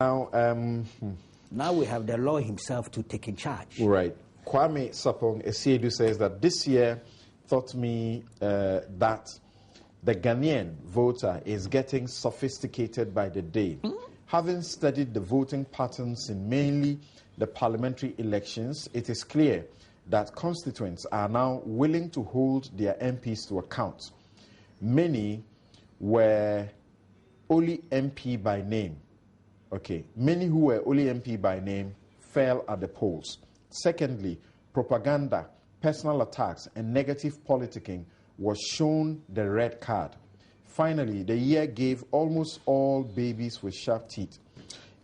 Now, now we have the law himself to take in charge. Right. Kwame Sapong Esiedu says that this year taught me that the Ghanaian voter is getting sophisticated by the day. Having studied the voting patterns in mainly the parliamentary elections, it is clear that constituents are now willing to hold their MPs to account. Many were only MP by name. Okay, many who were only MP by name fell at the polls. Secondly, propaganda, personal attacks, and negative politicking was shown the red card. Finally, the year gave almost all babies with sharp teeth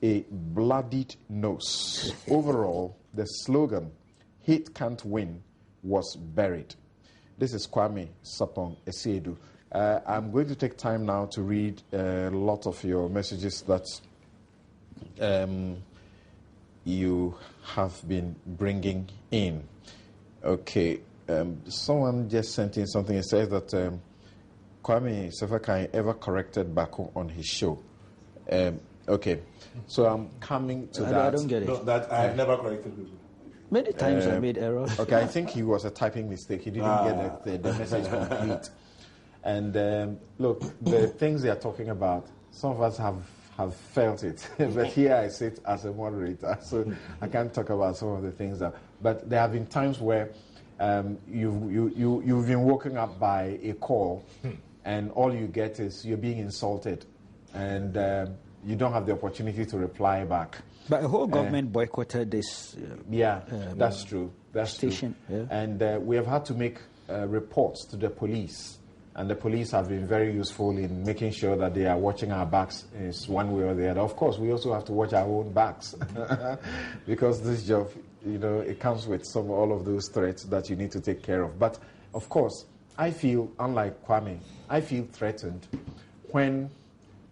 a bloodied nose. Overall, the slogan, "Hate can't win," was buried. This is Kwame Sapong Esiedu. I'm going to take time now to read a lot of your messages that you have been bringing in. Okay, someone just sent in something. It says that Kwame Sefakai ever corrected Bako on his show. Okay, so I'm coming to that. I don't get it. No, that I've never corrected people. Many times I made errors. Okay, I think he was a typing mistake. He didn't get the message complete. And look, the things they are talking about, some of us have felt it. But here I sit as a moderator, so I can't talk about some of the things that. But there have been times where you've been woken up by a call, and all you get is you're being insulted, and you don't have the opportunity to reply back. But the whole government boycotted this. That's true. That's station. true. Yeah. And we have had to make reports to the police. And the police have been very useful in making sure that they are watching our backs is one way or the other. Of course, we also have to watch our own backs because this job, it comes with all of those threats that you need to take care of. But of course, I feel, unlike Kwame, I feel threatened when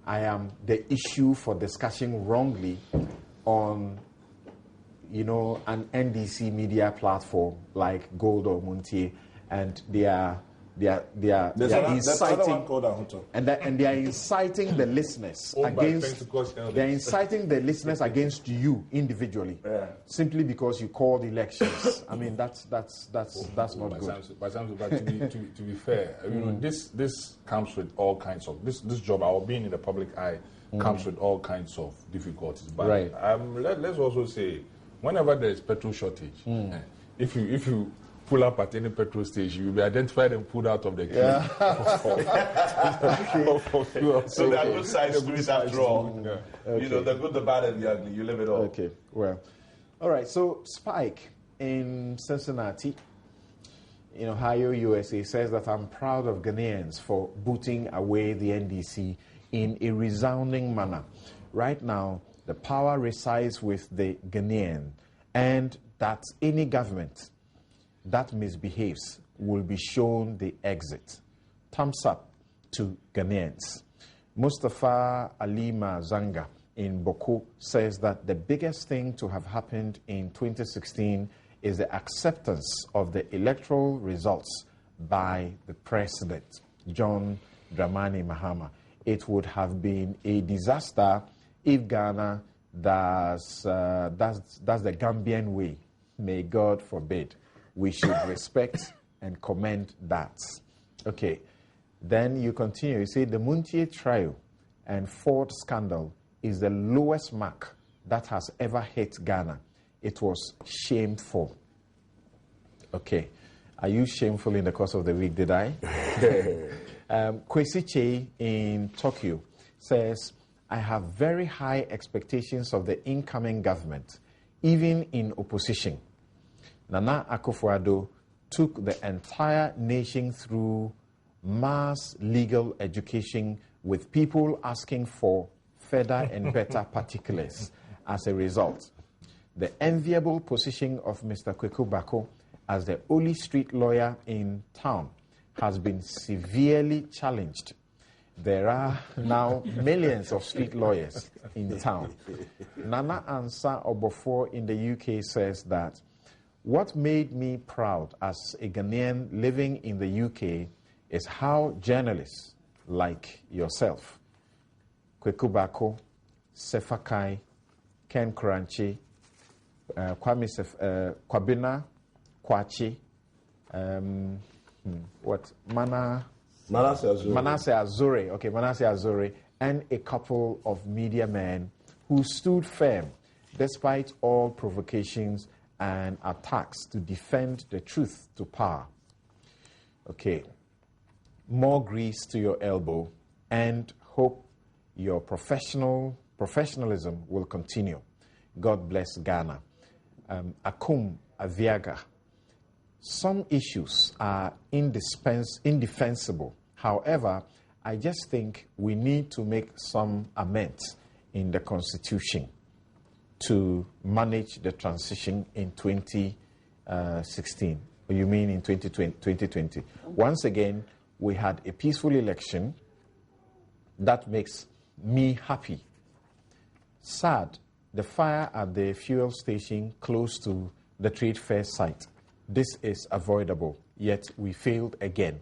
I am the issue for discussion wrongly on, an NDC media platform like Gold or Muntie, and they are inciting, and they are inciting the listeners against. They are inciting the listeners against you individually, simply because you called elections. I mean, that's not good. But to be fair, this comes with all kinds of this job. Our being in the public eye comes with all kinds of difficulties. But let's also say, whenever there is petrol shortage, if you pull up at any petrol station, you'll be identified and pulled out of the queue. So there are good sides to it after all. Okay. The good, the bad, and the ugly. You live it all. Okay, well. All right, so Spike in Cincinnati, in Ohio, USA, says that I'm proud of Ghanaians for booting away the NDC in a resounding manner. Right now, the power resides with the Ghanaian, and that any government that misbehaves will be shown the exit. Thumbs up to Ghanaians. Mustafa Alima Zanga in Boko says that the biggest thing to have happened in 2016 is the acceptance of the electoral results by the president, John Dramani Mahama. It would have been a disaster if Ghana does the Gambian way. May God forbid. We should respect and commend that. Okay. Then you continue. You say the Muntie trial and Ford scandal is the lowest mark that has ever hit Ghana. It was shameful. Okay. Are you shameful in the course of the week, did I? Kwesi Che in Tokyo says, I have very high expectations of the incoming government, even in opposition. Nana Akufo-Addo took the entire nation through mass legal education with people asking for further and better particulars as a result. The enviable position of Mr. Kweku Bako as the only street lawyer in town has been severely challenged. There are now millions of street lawyers in town. Nana Ansa Obofor in the UK says that what made me proud as a Ghanaian living in the UK is how journalists like yourself, Kweku Bako, Sefakai, Ken Kranchi, Kwabena Kwachi, Manasseh Azure. Okay, Manasseh Azure, and a couple of media men who stood firm despite all provocations and attacks to defend the truth to power. Okay, more grease to your elbow, and hope your professionalism will continue. God bless Ghana. Akum Aviaga. Some issues are indefensible. However, I just think we need to make some amends in the Constitution to manage the transition in 2016. You mean in 2020? Once again, we had a peaceful election. That makes me happy. Sad, the fire at the fuel station close to the trade fair site. This is avoidable, yet we failed again.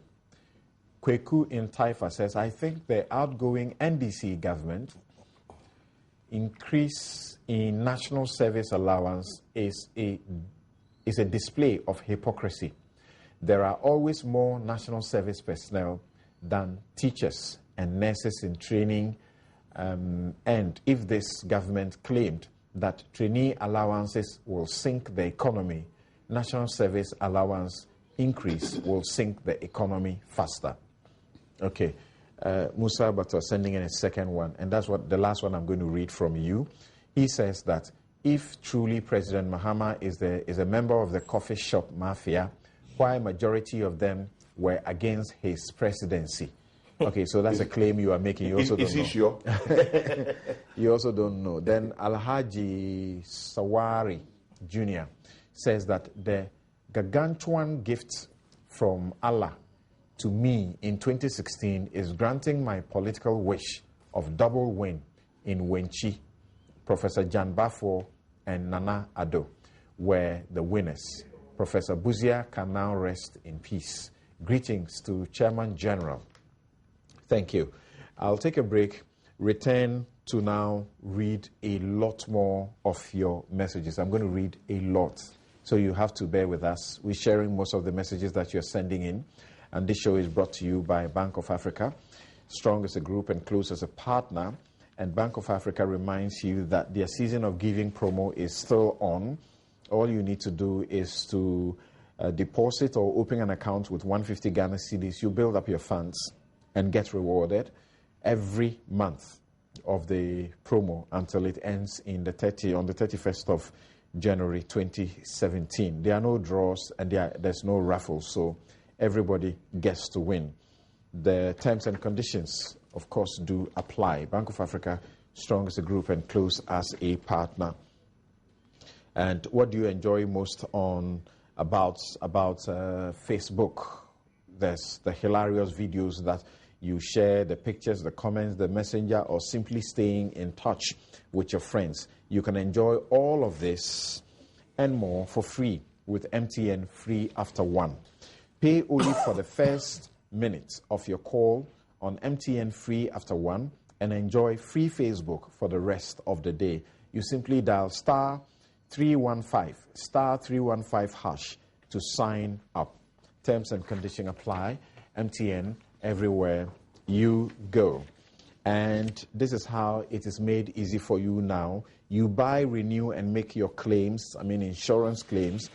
Kweku in Taifa says, I think the outgoing NDC government increase in national service allowance is a display of hypocrisy. There are always more national service personnel than teachers and nurses in training. And if this government claimed that trainee allowances will sink the economy, national service allowance increase will sink the economy faster. Okay. Musa Bato sending in a second one, and that's what the last one I'm going to read from you. He says that if truly President Mahama is a member of the coffee shop mafia, why majority of them were against his presidency? Okay, so that's a claim you are making. You also don't know. Sure? You also don't know. Then Alhaji Sawari Jr. says that the gargantuan gift from Allah to me in 2016 is granting my political wish of double win in Wenchi. Professor Jan Bafo and Nana Addo were the winners. Professor Buzia can now rest in peace. Greetings to Chairman General. Thank you. I'll take a break, return to now read a lot more of your messages. I'm going to read a lot, so you have to bear with us. We're sharing most of the messages that you're sending in, and this show is brought to you by Bank of Africa, strong as a group and close as a partner. And Bank of Africa reminds you that their season of giving promo is still on. All you need to do is to deposit or open an account with 150 Ghana cedis. You build up your funds and get rewarded every month of the promo until it ends on the 31st of January 2017. There are no draws and there's no raffles, so everybody gets to win. The terms and conditions, of course, do apply. Bank of Africa, strong as a group and close as a partner. And what do you enjoy most about Facebook? There's the hilarious videos that you share, the pictures, the comments, the messenger, or simply staying in touch with your friends. You can enjoy all of this and more for free with MTN Free After One. Pay only for the first minute of your call on MTN Free After One and enjoy free Facebook for the rest of the day. You simply dial *315 *315# to sign up. Terms and conditions apply. MTN everywhere you go. And this is how it is made easy for you now. You buy, renew, and make your claims, insurance claims,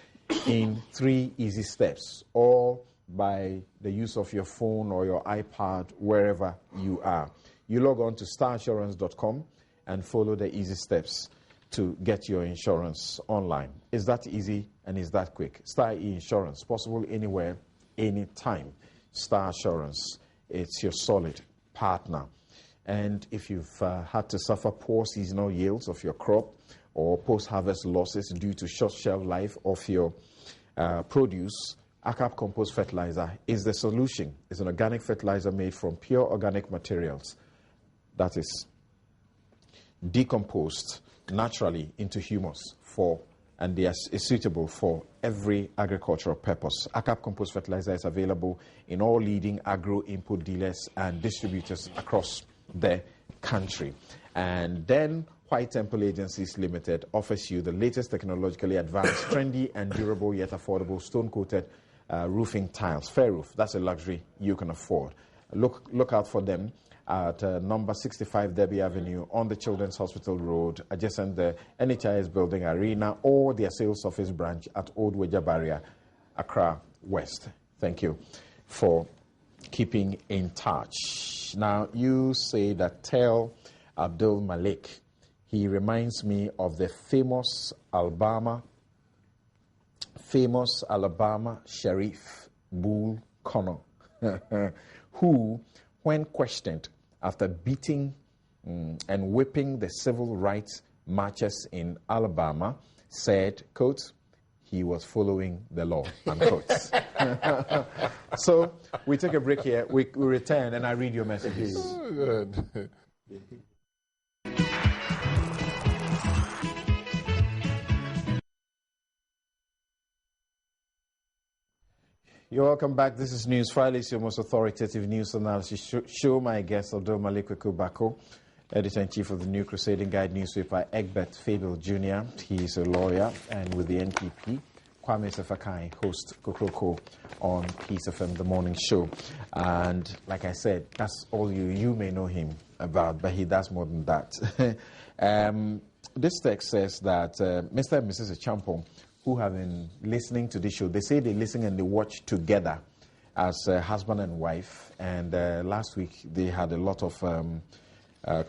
in 3 easy steps, all by the use of your phone or your iPad, wherever you are. You log on to starinsurance.com and follow the easy steps to get your insurance online. It's that easy and it's that quick. Star E-Insurance, possible anywhere, anytime. Star Assurance, it's your solid partner. And if you've had to suffer poor seasonal yields of your crop or post-harvest losses due to short shelf life of your produce, ACAP Compost Fertilizer is the solution. It's an organic fertilizer made from pure organic materials that is decomposed naturally into humus and is suitable for every agricultural purpose. ACAP Compost Fertilizer is available in all leading agro input dealers and distributors across the country. And then White Temple Agencies Limited offers you the latest technologically advanced, trendy and durable yet affordable stone-coated roofing tiles. Fair Roof, that's a luxury you can afford. Look out for them at number 65 Debbie Avenue on the Children's Hospital Road, adjacent the NHIS Building Arena, or their sales office branch at Old Weja Barrier, Accra West. Thank you for keeping in touch. Now, you say that tell Abdul Malik, he reminds me of the famous Alabama Sheriff Bull Connor, who, when questioned after beating and whipping the civil rights marchers in Alabama, said, quote, he was following the law, unquote. So we take a break here. We return and I read your messages. Oh, good. You're welcome back. This is Newsfile. It's your most authoritative news analysis show. My guest, Abdul Malik Bako, Editor-in-Chief of the New Crusading Guide newspaper, Egbert Fable Jr. He's a lawyer, and with the NPP, Kwame Sefakai, host Kokroko on Peace FM, the morning show. And like I said, that's all you may know him about, but he does more than that. This text says that Mr. and Mrs. Champong, who have been listening to this show, they say they listen and they watch together as husband and wife. And last week they had a lot of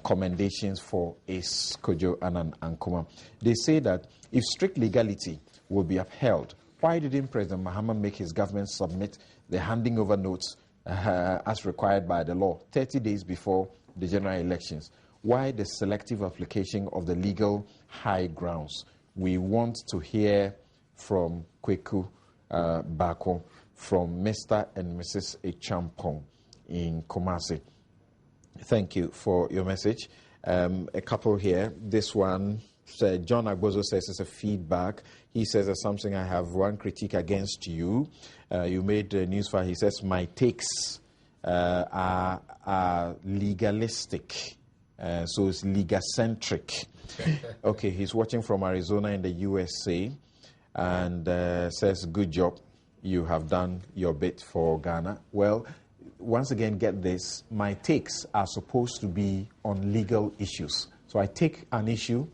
commendations for Ace Kojo and Ankuma. They say that if strict legality will be upheld, why didn't President Mahama make his government submit the handing over notes as required by the law 30 days before the general elections? Why the selective application of the legal high grounds? We want to hear from Kweku Bako, from Mr. and Mrs. Echampong in Kumasi. Thank you for your message. A couple here. This one, John Agbozo says it's a feedback. He says there's something I have one critique against you. You made a Newsfile. He says my takes are legalistic. So it's legacentric. Okay, he's watching from Arizona in the USA and says, good job. You have done your bit for Ghana. Well, once again, get this. My takes are supposed to be on legal issues. So I take an issue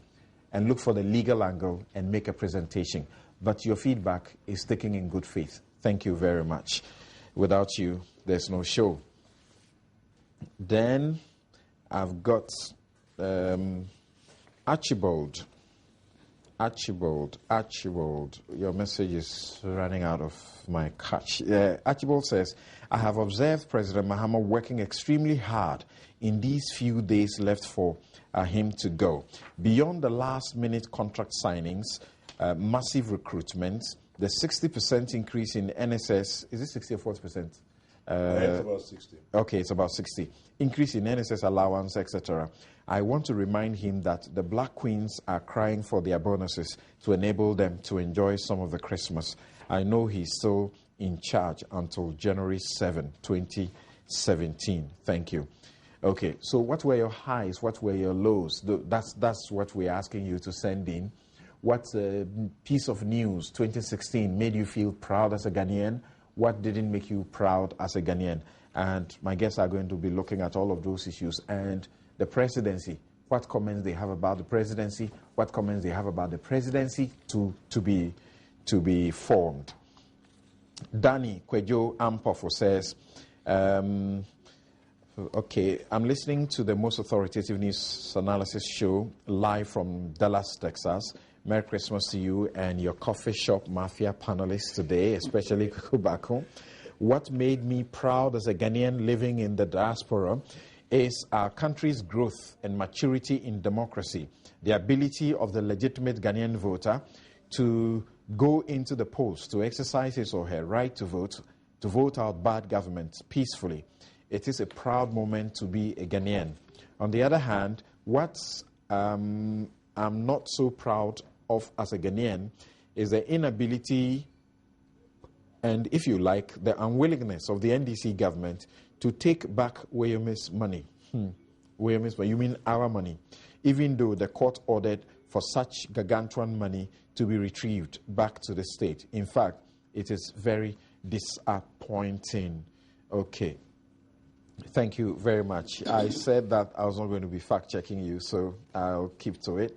and look for the legal angle and make a presentation. But your feedback is taken in good faith. Thank you very much. Without you, there's no show. Then I've got Archibald. Your message is running out of my catch. Archibald says, I have observed President Mahama working extremely hard in these few days left for him to go. Beyond the last-minute contract signings, massive recruitment, the 60% increase in NSS, is it 60 or 40%? It's about 60. Okay, it's about 60. Increase in NSS allowance, etc. I want to remind him that the Black Queens are crying for their bonuses to enable them to enjoy some of the Christmas. I know he's still in charge until January 7, 2017. Thank you. Okay, so what were your highs? What were your lows? That's what we're asking you to send in. What piece of news 2016 made you feel proud as a Ghanaian? What didn't make you proud as a Ghanaian? And my guests are going to be looking at all of those issues. And the presidency, what comments they have about the presidency, what comments they have about the presidency to be formed. Danny Kwejo Ampofo says, okay, I'm listening to the most authoritative news analysis show live from Dallas, Texas. Merry Christmas to you and your coffee shop mafia panelists today, especially Kubako. What made me proud as a Ghanaian living in the diaspora is our country's growth and maturity in democracy, the ability of the legitimate Ghanaian voter to go into the polls, to exercise his or her right to vote out bad government peacefully. It is a proud moment to be a Ghanaian. On the other hand, what I'm not so proud of as a Ghanaian is the inability and, if you like, the unwillingness of the NDC government to take back Weyomi's money. Weyomi's money, you mean our money. even though the court ordered for such gargantuan money to be retrieved back to the state. In fact, it is very disappointing. Okay. Thank you very much. I said that I was not going to be fact-checking you, so I'll keep to it.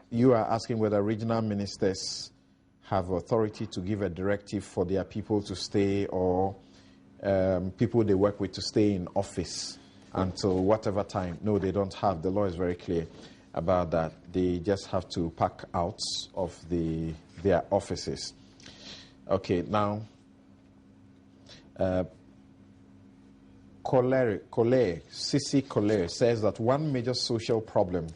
You are asking whether regional ministers have authority to give a directive for their people to stay, or people they work with to stay in office until whatever time. No, they don't have. The law is very clear about that. They just have to pack out of their offices. Okay, now, Sissy Collier says that one major social problem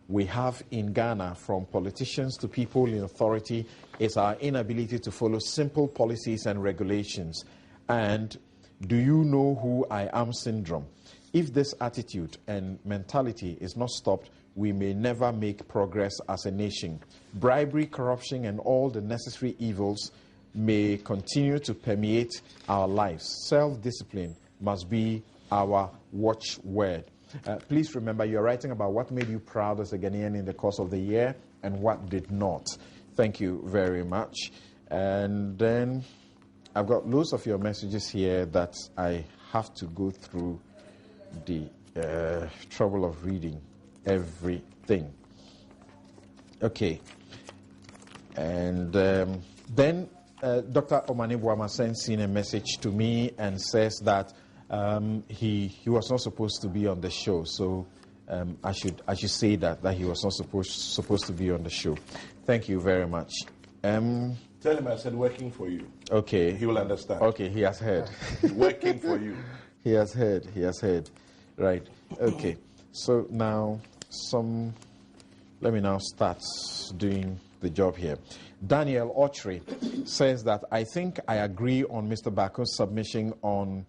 we have in Ghana, from politicians to people in authority, is our inability to follow simple policies and regulations. And do you know who I am syndrome? If this attitude and mentality is not stopped, we may never make progress as a nation. Bribery, corruption, and all the necessary evils may continue to permeate our lives. Self-discipline must be our watchword. Please remember, you're writing about what made you proud as a Ghanaian in the course of the year and what did not. Thank you very much. And then I've got loads of your messages here that I have to go through the trouble of reading everything. Okay. And then Dr. Omane Boama sends in a message to me and says that he was not supposed to be on the show. So I should say that he was not supposed to be on the show. Thank you very much. Tell him I said working for you. Okay. He will understand. Okay, he has heard. Working for you. He has heard. Right. Okay. So now let me now start doing the job here. Daniel Autry says that I think I agree on Mr. Bako's submission on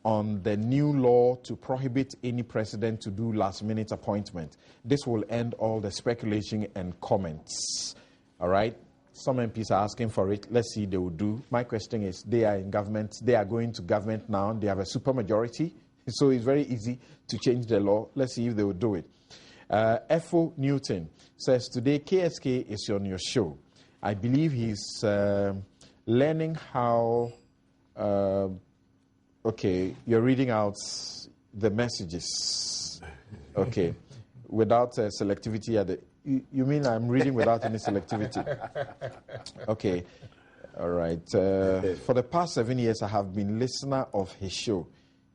the new law to prohibit any president to do last-minute appointment. This will end all the speculation and comments. All right? Some MPs are asking for it. Let's see if they will do. My question is, they are in government. They are going to government now. They have a supermajority. So it's very easy to change the law. Let's see if they will do it. Efo Newton says, today KSK is on your show. I believe he's learning how... Okay, you're reading out the messages. Okay, without selectivity at the... You mean I'm reading without any selectivity? Okay, all right. For the past 7 years, I have been listener of his show.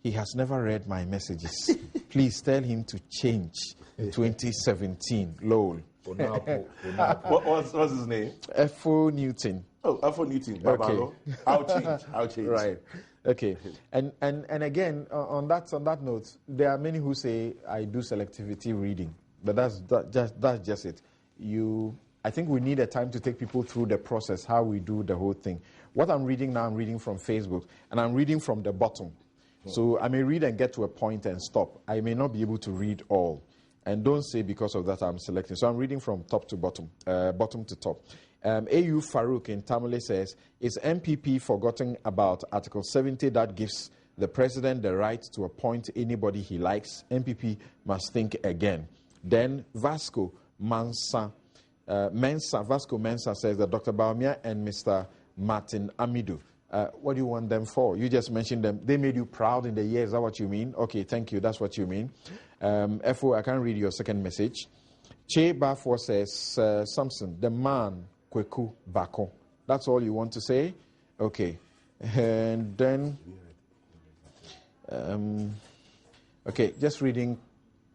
He has never read my messages. Please tell him to change. 2017, lol. What's his name? Efo Newton. Oh, Efo Newton. Okay. I'll change. Right. Okay. And again, on that note, there are many who say I do selectivity reading, but that's just it. I think we need a time to take people through the process, how we do the whole thing. What I'm reading now, I'm reading from Facebook, and I'm reading from the bottom. So I may read and get to a point and stop. I may not be able to read all. And don't say because of that I'm selecting. So I'm reading from top to bottom, bottom to top. A.U. Farouk in Tamale says, is MPP forgotten about Article 70 that gives the president the right to appoint anybody he likes? MPP must think again. Then Vasco Mensa says that Dr. Baumia and Mr. Martin Amidu, what do you want them for? You just mentioned them. They made you proud in the year. Is that what you mean? Okay, thank you. That's what you mean. FO, I can't read your second message. Che Bafor says, Samson, the man, Kweku Bako. That's all you want to say? Okay. And then, okay, just reading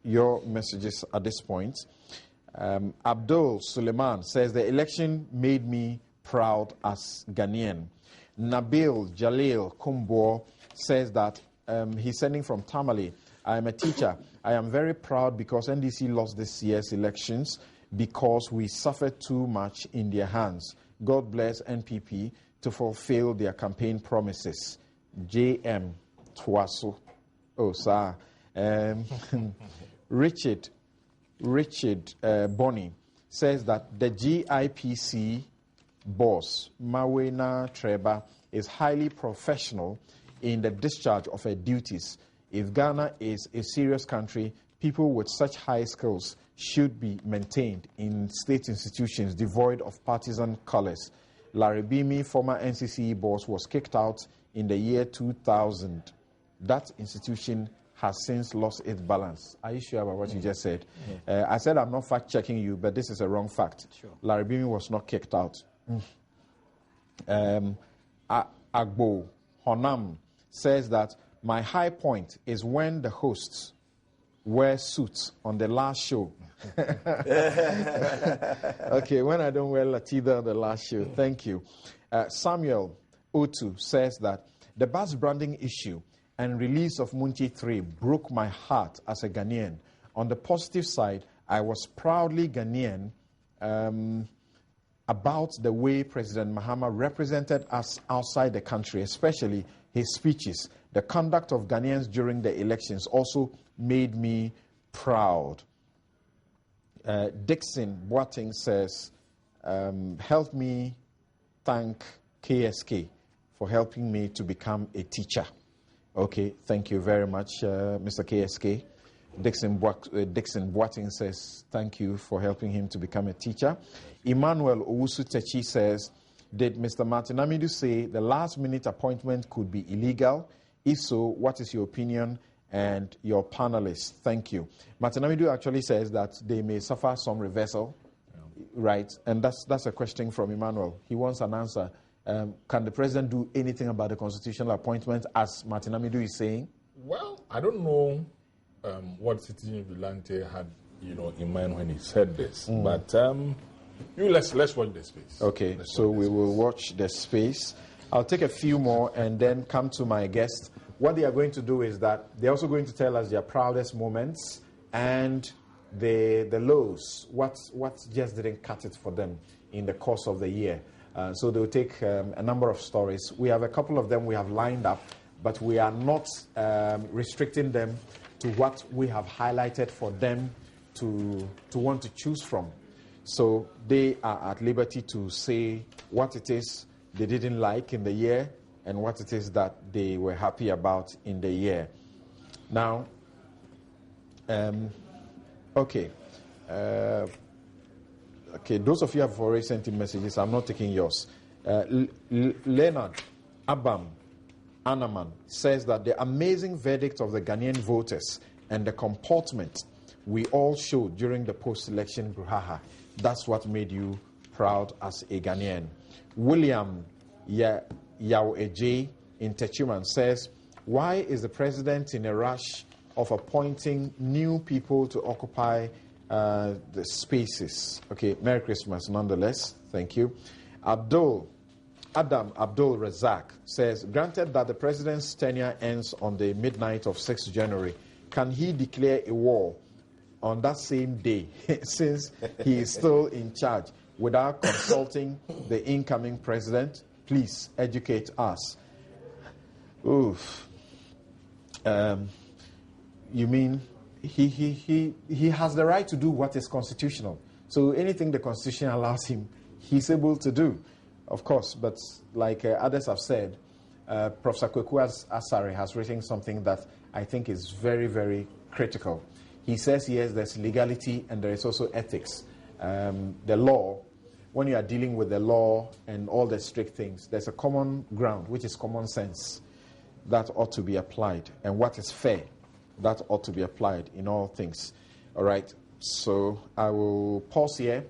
your messages at this point. Abdul Suleiman says, the election made me proud as Ghanaian. Nabil Jalil Kumbo says that he's sending from Tamale. I am a teacher. I am very proud because NDC lost this year's elections because we suffered too much in their hands. God bless NPP to fulfill their campaign promises. J.M. Twaso. Oh, sir. Richard Bonnie says that the GIPC boss, Mawena Treba, is highly professional in the discharge of her duties. If Ghana is a serious country, People with such high skills should be maintained in state institutions devoid of partisan colors. Larry Bimi, former NCCE boss, was kicked out in the year 2000. That institution has since lost its balance. Are you sure about what you just said? I said I'm not fact-checking you, but this is a wrong fact. Sure. Larry Bimi was not kicked out. Agbo Honam says that my high point is when the hosts wear suits on the last show. Okay, when I don't wear latida on the last show. Thank you. Samuel Otu says that the bus branding issue and release of Munchi 3 broke my heart as a Ghanaian. On the positive side, I was proudly Ghanaian about the way President Mahama represented us outside the country, especially his speeches. The conduct of Ghanaians during the elections also made me proud. Dixon Boateng says, help me thank KSK for helping me to become a teacher. Okay, thank you very much, Mr. KSK. Dixon Boateng says, thank you for helping him to become a teacher. Emmanuel Owusu-Techi says, did Mr. Martin Amidu say the last-minute appointment could be illegal? If so, what is your opinion and your panelists? Thank you. Martin Amidu actually says that they may suffer some reversal, right? And that's a question from Emmanuel. He wants an answer. Can the president do anything about the constitutional appointment, as Martin Amidu is saying? Well, I don't know what Citizen Villante had, in mind when he said this, but let's watch the space. Okay, so we will watch the space. I'll take a few more and then come to my guest. What they are going to do is that they're also going to tell us their proudest moments and the lows, what just didn't cut it for them in the course of the year. So they'll take a number of stories. We have a couple of them we have lined up, but we are not restricting them to what we have highlighted for them to want to choose from. So they are at liberty to say what it is they didn't like in the year and what it is that they were happy about in the year. Now, okay, those of you have already sent in messages. I'm not taking yours. Leonard Abam Anaman says that the amazing verdict of the Ghanaian voters and the comportment we all showed during the post-election brouhaha, that's what made you proud as a Ghanaian. William Yao Eje in Techiman says, why is the president in a rush of appointing new people to occupy the spaces? Okay, Merry Christmas nonetheless. Thank you. Adam Abdul Razak says, granted that the president's tenure ends on the midnight of 6th January, can he declare a war on that same day since he is still in charge without consulting the incoming president? Please educate us. Oof. You mean he has the right to do what is constitutional. So anything the Constitution allows him, he's able to do, of course. But like others have said, Professor Kweku Asare has written something that I think is very, very critical. He says, yes, there's legality and there is also ethics. The law, when you are dealing with the law and all the strict things, there's a common ground, which is common sense, that ought to be applied. And what is fair, that ought to be applied in all things. All right, so I will pause here